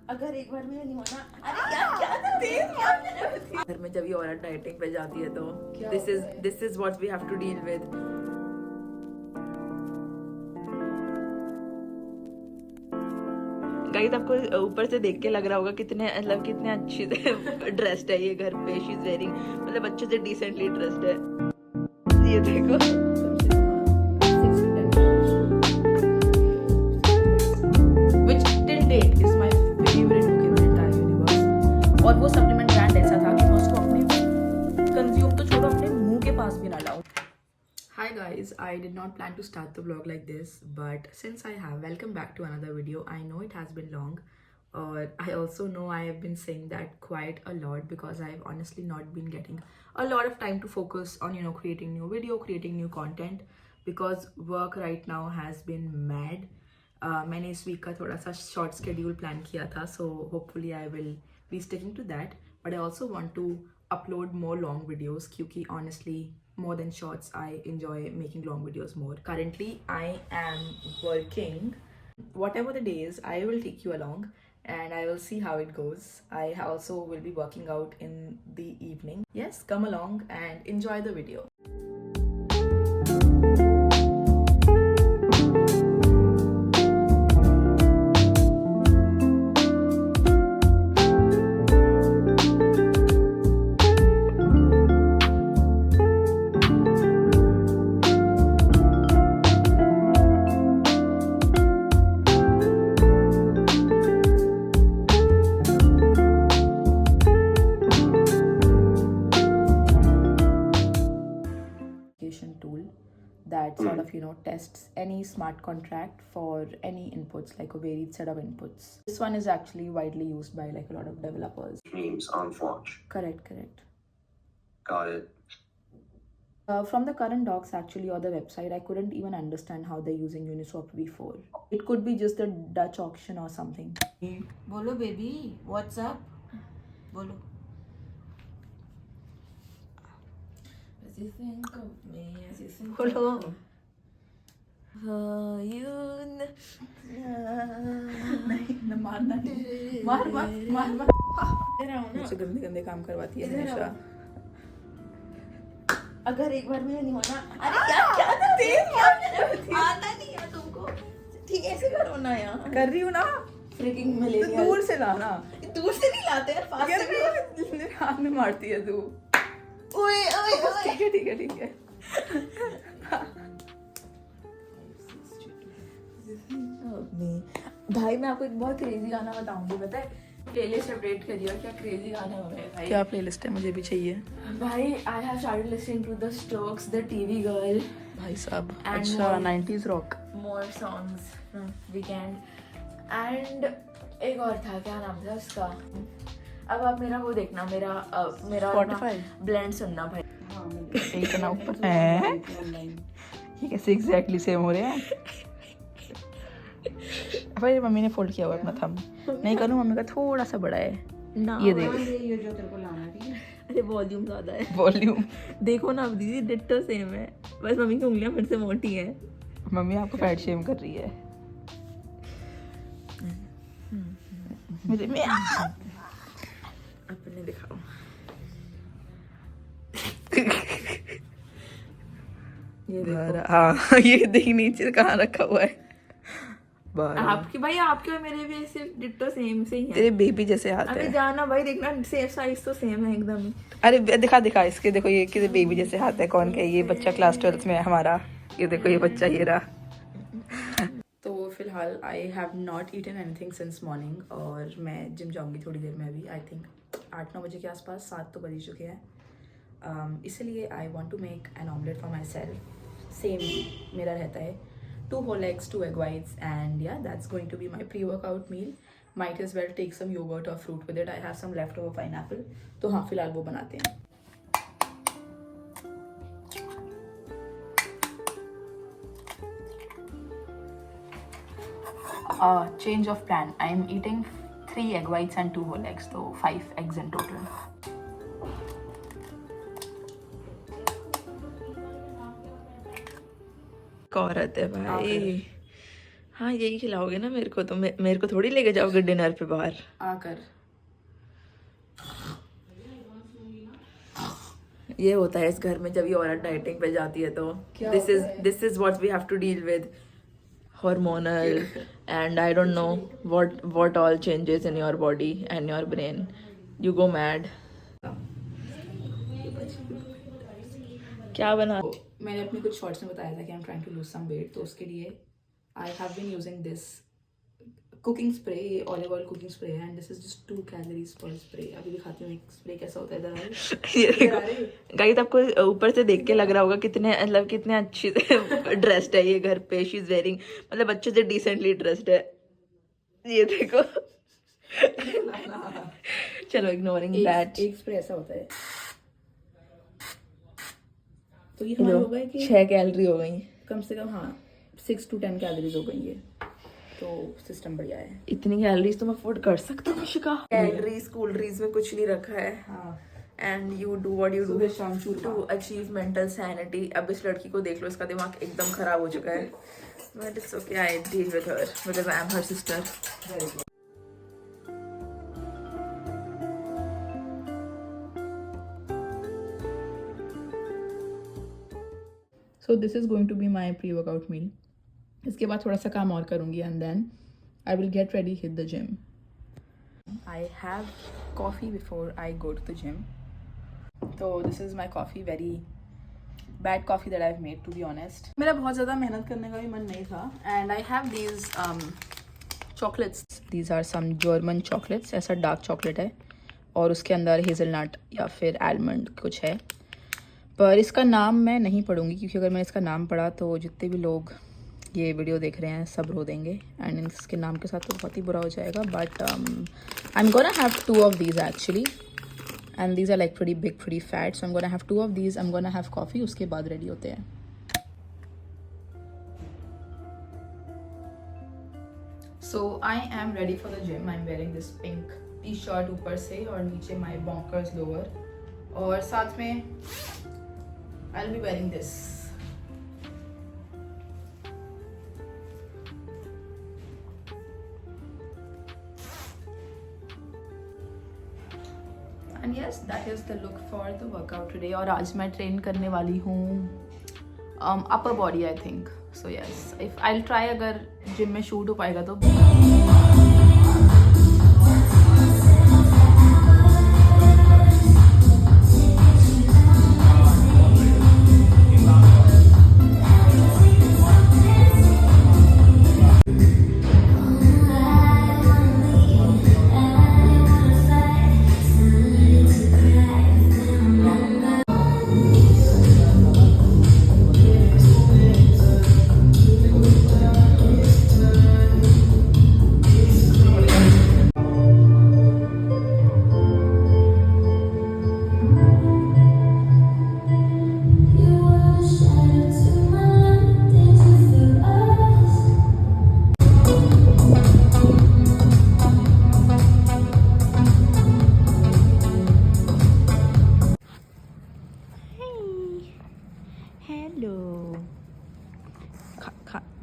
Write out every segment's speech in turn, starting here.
अगर एक बार में नहीं होना, अरे यार क्या घर में जब ये औरत डाइटिंग पे जाती है तो this is what we have to deal with. Guys आपको ऊपर से देख के लग रहा होगा कितने मतलब कितने अच्छी ड्रेस्ड है ये घर पे। शी इज वेयरिंग मतलब अच्छे से डिसेंटली ड्रेस्ड है। ये देखो which till date is my favorite book in the entire universe। और वो सप्लीमेंट ब्रांड ऐसा था कि मैं उसको अपने कंज्यूम तो छोड़ो अपने मुंह के पास भी ना लाऊं। Hi guys, I did not plan to start the vlog like this, but since I have, welcome back to another video. I know it has been long, or I also know I have been saying that quite a lot because I've honestly not been getting a lot of time to focus on, you know, creating new video, creating new content because work right now has been mad. मैंने इस week का थोड़ा सा short schedule plan किया था, so hopefully I will be sticking to that, but I also want to upload more long videos क्योंकि honestly more than shorts I enjoy making long videos more. Currently I am working. Whatever the days, I will take you along and I will see how it goes. I also will be working out in the evening. Yes, come along and enjoy the video. Tool that sort of, you know, tests any smart contract for any inputs, like a varied set of inputs. This one is actually widely used by like a lot of developers. Names on Forge. Correct. Got it. From the current docs actually or the website, I couldn't even understand how they're using Uniswap v4. It could be just the Dutch auction or something. बोलो baby, what's up? बोलो. As you think of me, as you think बोलो. of me. You नहीं मारना नहीं. मार. मुझसे गंदे काम करवाती है हमेशा. अगर एक बार में नहीं होना, अरे यार क्या तेज आता नहीं है तुमको. ठीक है ऐसे करो ना यार. कर रही हूँ ना. Fricking millennial. दूर से लाना. दूर से नहीं लाते हैं, पास से भी हाथ में मारती है तू. ओए ठीक है. भाई मैं आपको एक बहुत क्रेजी गाना बताऊंगी, पता है. प्लेलिस्ट अपडेट करिए. क्या क्रेजी गाने हो रहे हैं भाई. क्या प्लेलिस्ट है, मुझे भी चाहिए भाई. I have started listening to the Strokes, the TV Girl. भाई साहब अच्छा 90s rock. More songs from Weeknd and एक और था, क्या नाम था उसका. अब आप मेरा वो देखना, मेरा Spotify ब्लेंड सुनना भाई. एक ना ऊपर है ये कैसे एग्जैक्टली सेम हो रहे हैं. भाई मम्मी ने फोल्ड किया हुआ अपना थंब. नहीं करूँ, मम्मी का थोड़ा सा बड़ा है ना. ये देख, ये जो तेरे को लाना है, ठीक है. अरे वॉल्यूम ज्यादा है. वॉल्यूम देखो ना अब दीदी, डिट्टो सेम है, बस मम्मी की उंगलियां मेरे से मोटी है. मम्मी आपको फैट शेम कर रही है. मैं अपने दिखाओ. ये देखो. हाँ ये देख नीचे कहाँ रखा हुआ है. आपकी भाई, आपके और मेरे भी सिर्फ डिट्टो सेम से ही है. तेरे बेबी जैसे हाथ है. अरे जाना भाई, देखना सेम साइज तो सेम है एकदम. अरे दिखा इसके. देखो ये किसी बेबी जैसे हाथ है. कौन का है ये बच्चा? क्लास 12th में है हमारा. ये देखो ये बच्चा ये रहा. तो फिलहाल I have not eaten anything since morning और मैं जिम जाऊंगी थोड़ी देर में. अभी आई थिंक 8-9 बजे के आसपास, 7 तो बज ही चुके हैं. इसलिए I want to make an omelette for myself. Same मेरा रहता है 2 whole eggs, 2 egg whites, and yeah, that's going to be my pre-workout meal. Might as well take some yogurt or fruit with it. I have some leftover pineapple. तो हाँ फिलहाल वो बनाते हैं. Change of plan. I am eating 3 egg whites and 2 whole eggs, so 5 eggs in total. औरत है भाई. हाँ यही खिलाओगे ना मेरे को, तो मेरे को थोड़ी लेके जाओगे डिनर पे बाहर। आकर ये होता है इस घर में जब ये औरत डाइटिंग पे जाती है, तो this is what we have to deal with, hormonal and I don't know what all changes in your body and your brain. You go mad. क्या बना? मैंने अपने कुछ शॉर्ट्स में बताया था कि I am trying to lose some weight, तो उसके लिए I have been using this cooking spray, ये ऑलिव ऑयल कुकिंग स्प्रे है, and this is just 2 calories per spray. अभी दिखाती हूँ एक स्प्रे कैसा होता है। इधर ये देखो गाइस, आपको ऊपर से देख के लग रहा होगा कितने मतलब कितने अच्छी से ड्रेस्ड है ये घर पे। शी इज वेयरिंग, मतलब अच्छे से डिसेंटली ड्रेस्ड है। ये देखो चलो इग्नोरिंग दैट। एक स्प्रे ऐसा होता है, तो ये हमारे हो गए कि 6 कैलोरी हो गई कम से कम। हाँ 6 to 10 कैलोरीज हो गई है, तो सिस्टम बढ़िया है। इतनी कैलोरीज तुम अफोर्ड कर सकते हो शिका? कैलोरीज कूलरीज में कुछ नहीं रखा है। हाँ and you do what you do सुबह शाम चूरमा। To achieve mental sanity. अब इस लड़की को देख लो, इसका दिमाग एकदम खराब हो चुका है। But it's okay, I deal with her because I am her sister. So this is going to be my pre workout meal. इसके बाद थोड़ा सा काम और करूँगी and then I will get ready, hit the gym. I have coffee before I go to the gym, तो this is my coffee, very bad coffee that I have made to be honest. मेरा बहुत ज़्यादा मेहनत करने का भी मन नहीं था, and I have these chocolates. These are some German chocolates. ऐसा डार्क चॉकलेट है और उसके अंदर हेज़लनट या फिर आलमंड कुछ है, पर इसका नाम मैं नहीं पढ़ूंगी, क्योंकि अगर मैं इसका नाम पढ़ा तो जितने भी लोग ये वीडियो देख रहे हैं सब रो देंगे, एंड इसके नाम के साथ तो बहुत ही बुरा हो जाएगा। But I am gonna have 2 of these actually, and these are like pretty big, pretty fat, so I am gonna have 2 of these। I am gonna have coffee, उसके बाद रेडी होते हैं। So I am ready for the gym. I am wearing this pink T-shirt ऊपर से, और नीचे माई bonkers lower, और साथ में आई will B wearing this. And yes, that is the look for the workout today. और आज मैं ट्रेन करने वाली हूँ upper body I think. So yes, if I will try, अगर जिम में शूट हो पाएगा तो।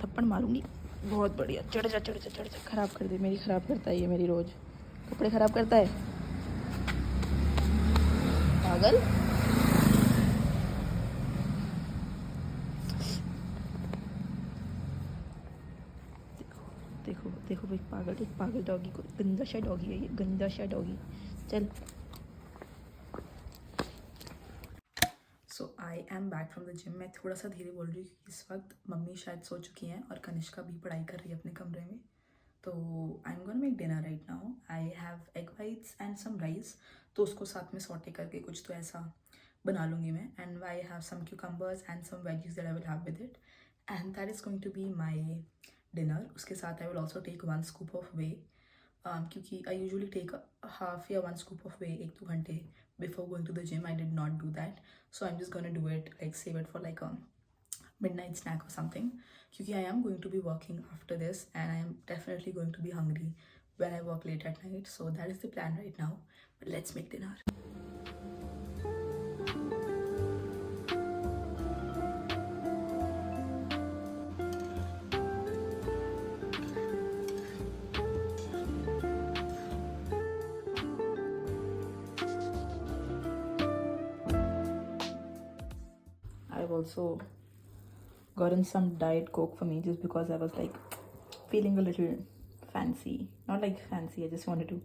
थप्पड़ मारूंगी बहुत बढ़िया। चढ़ जा चढ़ जा चढ़ जा, खराब कर दे मेरी, खराब करता है ये मेरी, रोज कपड़े खराब करता है पागल। देखो देखो भाई, पागल, एक पागल डॉगी को, गंदा सा डॉगी है ये, गंदा सा डॉगी। चल। So I am back from the gym. मैं थोड़ा सा धीरे बोल रही हूँ क्योंकि इस वक्त मम्मी शायद सो चुकी हैं और कनिष्का भी पढ़ाई कर रही है अपने कमरे में। तो I am gonna make dinner right now. I have egg whites and some rice, तो उसको साथ में सॉटे करके कुछ तो ऐसा बना लूँगी मैं। And I have some cucumbers and some veggies that I will have with it, and that is going to be my dinner. उसके साथ I will also take 1 scoop of whey, क्योंकि आई यूजुअली टेक हाफ या 1 scoop of वे 1-2 घंटे before going to the gym. I did not do that, so I'm just gonna do it, like save it for like a midnight snack or something, because I am going to be working after this and I am definitely going to be hungry when I work late at night. So that is the plan right now, but let's make dinner. also gotten some Diet Coke for me just because I was like feeling a little fancy. Not like fancy, I just wanted to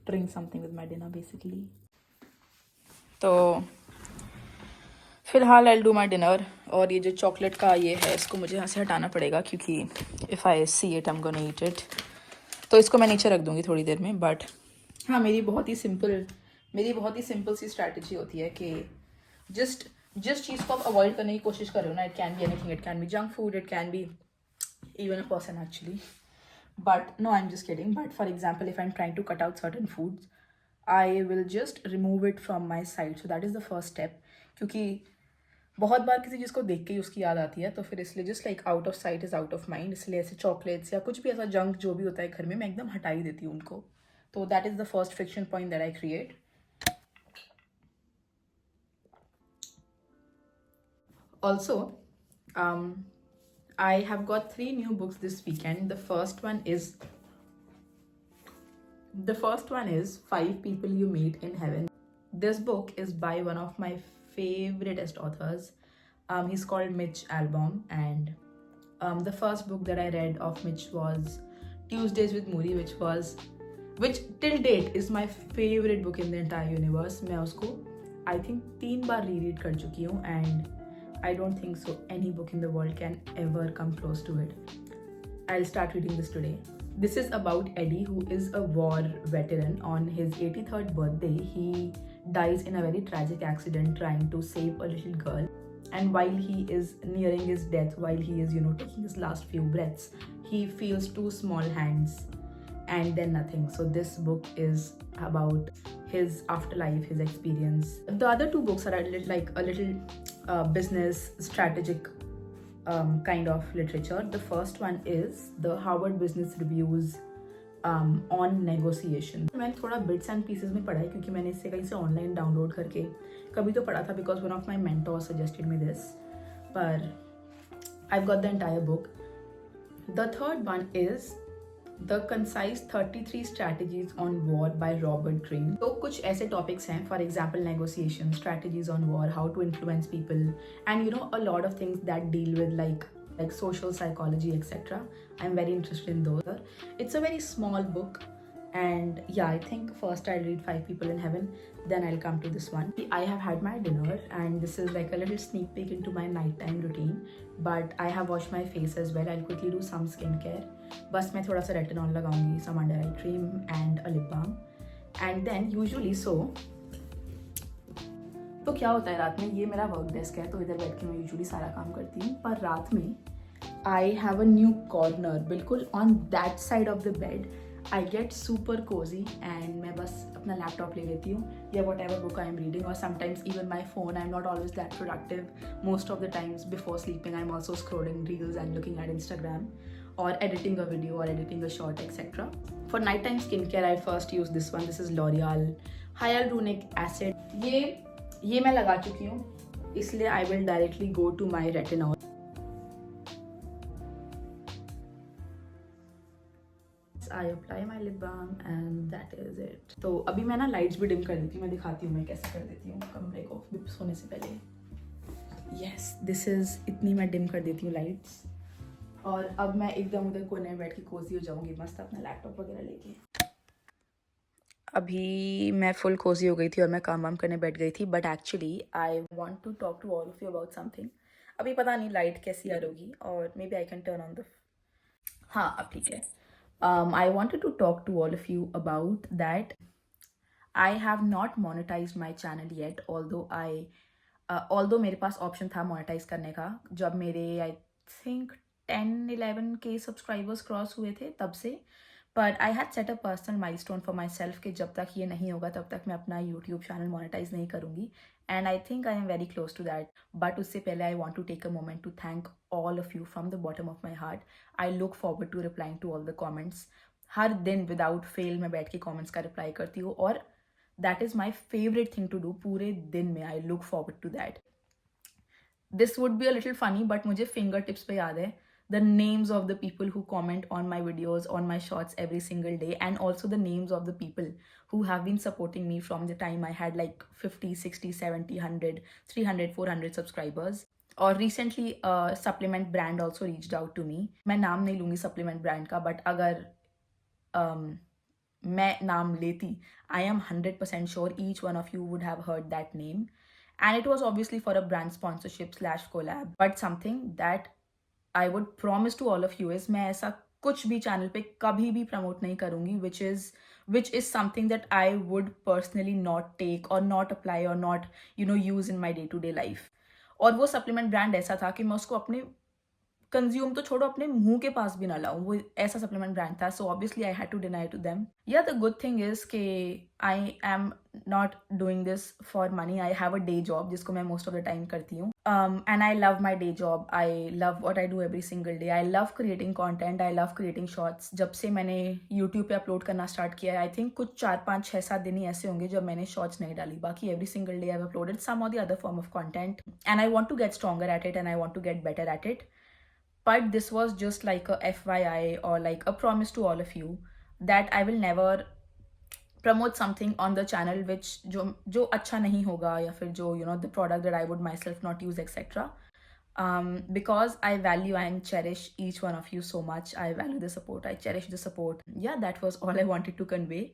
drink something with my dinner basically. तो फिलहाल I'll do my dinner. और ये जो chocolate का ये है इसको मुझे यहाँ से हटाना पड़ेगा क्योंकि if I see it I'm gonna eat it. तो इसको मैं नीचे रख दूँगी थोड़ी देर में. बट हाँ, मेरी बहुत ही सिंपल सी स्ट्रैटेजी होती है कि जिस चीज़ को आप अवॉइड करने की कोशिश कर रहे हो ना, it can be anything, it can be junk food, it can be even a person actually. But no, I'm just kidding. But for example, if I'm trying to cut out certain foods, I will just remove it from my side. So that is the first step. क्योंकि बहुत बार किसी चीज़ को देख के ही उसकी याद आती है, तो फिर इसलिए just like out of site is out of mind. इसलिए ऐसे चॉकलेट्स या कुछ भी ऐसा जंक जो भी होता है घर में, मैं एकदम हटा ही देती हूँ उनको. तो that is the first friction point that I create. Also, I have got 3 new books this weekend. The first one is 5 People You Meet in Heaven. This book is by one of my favoriteest authors. He's called Mitch Albom, and the first book that I read of Mitch was Tuesdays with Moody, which till date is my favorite book in the entire universe. मैं उसको I think 3 bar reread कर चुकी हूँ, and I don't think so any book in the world can ever come close to it. I'll start reading this today. This is about Eddie, who is a war veteran. On his 83rd birthday, he dies in a very tragic accident trying to save a little girl. And while he is nearing his death, while he is, taking his last few breaths, he feels 2 small hands and then nothing. So this book is about his afterlife, his experience. The other 2 books are a little business strategic kind of literature. The first one is the Harvard Business Review's on negotiation. मैंने थोड़ा bits and pieces में पढ़ा है क्योंकि मैंने इसे कहीं से ऑनलाइन डाउनलोड करके कभी तो पढ़ा था because one of my mentors suggested me this. But I've got the entire book. The third one is The Concise 33 Strategies on War by Robert Greene. तो कुछ ऐसे topics हैं, for example negotiation, strategies on war, how to influence people, and a lot of things that deal with like social psychology, etc. I'm very interested in those. It's a very small book, and yeah, I think first I'll read 5 People in Heaven, then I'll come to this one. I have had my dinner, and this is like a little sneak peek into my nighttime routine. But I have washed my face as well. I'll quickly do some skincare. बस मैं थोड़ा सा retinol लगाऊंगी, some under eye cream and a lip balm, and then usually तो क्या होता है रात में, ये मेरा वर्क डेस्क है तो इधर बैठ के मैं यूजुअली सारा काम करती हूँ. पर रात में I have a new corner बिल्कुल on that side of the bed. I get super cosy and मैं बस अपना लैपटॉप ले लेती हूँ या whatever book I am reading, और sometimes even my phone. I am not always that productive. Most of the times before sleeping I am also scrolling reels and looking at Instagram or editing a video or editing a short, etc. For nighttime skincare, I first use this one. This is L'Oreal Hyaluronic Acid. ये मैं लगा चुकी हूँ, इसलिए I will directly go to my retinol. I apply my lip balm and that is it. तो अभी मैं ना लाइट्स भी डिम कर देती हूँ. मैं दिखाती हूँ मैं कैसे कर देती हूँ कमरे को सोने से पहले. Yes, this is इतनी मैं डिम कर देती हूँ लाइट्स. और अब मैं एकदम उधर कोने में बैठ के कोजी हो जाऊंगी मस्त अपना लैपटॉप वगैरह लेके. अभी मैं फुल कोजी हो गई थी और मैं काम वाम करने बैठ गई थी. But actually I want to talk to all of you about something. अभी पता नहीं लाइट कैसी आ रही और maybe I can turn on the. हाँ अब ठीक है. I wanted to talk to all of you about that I have not monetised my channel yet. Although मेरे पास ऑप्शन था मोनेटाइज करने का जब मेरे I think 10-11K subscribers cross हुए थे तब से. But I had set a personal milestone for my self कि जब तक ये नहीं होगा तब तक मैं अपना यूट्यूब चैनल मोनेटाइज नहीं करूँगी. And I think I am very close to that. But उससे पहले I want to take a moment to thank all of you from the bottom of my heart. I look forward to replying to all the comments. हर दिन without fail मैं बैठ के comments का reply करती हूँ और that is my favourite thing to do. पूरे दिन में I look forward to that. This would be a little funny but मुझे फिंगर टिप्स पे याद है the names of the people who comment on my videos, on my shorts every single day, and also the names of the people who have been supporting me from the time I had like 50, 60, 70, 100, 300, 400 subscribers. और recently supplement brand also reached out to me. मैं नाम नहीं लूँगी supplement brand का, but अगर मैं नाम लेती, I am 100% sure each one of you would have heard that name. And it was obviously for a brand sponsorship slash collab, but something that I would promise to all of you is मैं ऐसा कुछ भी channel पे कभी भी promote नहीं करूँगी which is something that I would personally not take or not apply or not use in my day to day life. और वो सप्लीमेंट ब्रांड ऐसा था कि मैं उसको अपने कंज्यूम तो छोड़ो, अपने मुंह के पास भी ना लाऊं. वो ऐसा सप्लीमेंट ब्रांड था. So obviously I had to deny to them. या द गुड थिंग इज कि I am not doing this for money. I have a day job जिसको मैं मोस्ट ऑफ द टाइम करती हूँ. And I love my day job. I love what I do every single day. I love creating content. I love creating shorts. जब से मैंने YouTube पे upload करना start किया है, आई थिंक कुछ 4-5-6-7 दिन ही ऐसे होंगे जब मैंने शॉर्ट्स नहीं डाली. बाकी every single day I have uploaded some or the other form of content. And I want to get stronger at it and I want to get better at it. But this was just like a FYI or like a promise to all of you that I will never promote something on the channel which जो अच्छा नहीं होगा, या फिर जो the product that I would myself not use, etc. Because I value and cherish each one of you so much. I value the support. I cherish the support. Yeah, that was all I wanted to convey.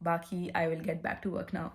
Baki, I will get back to work now.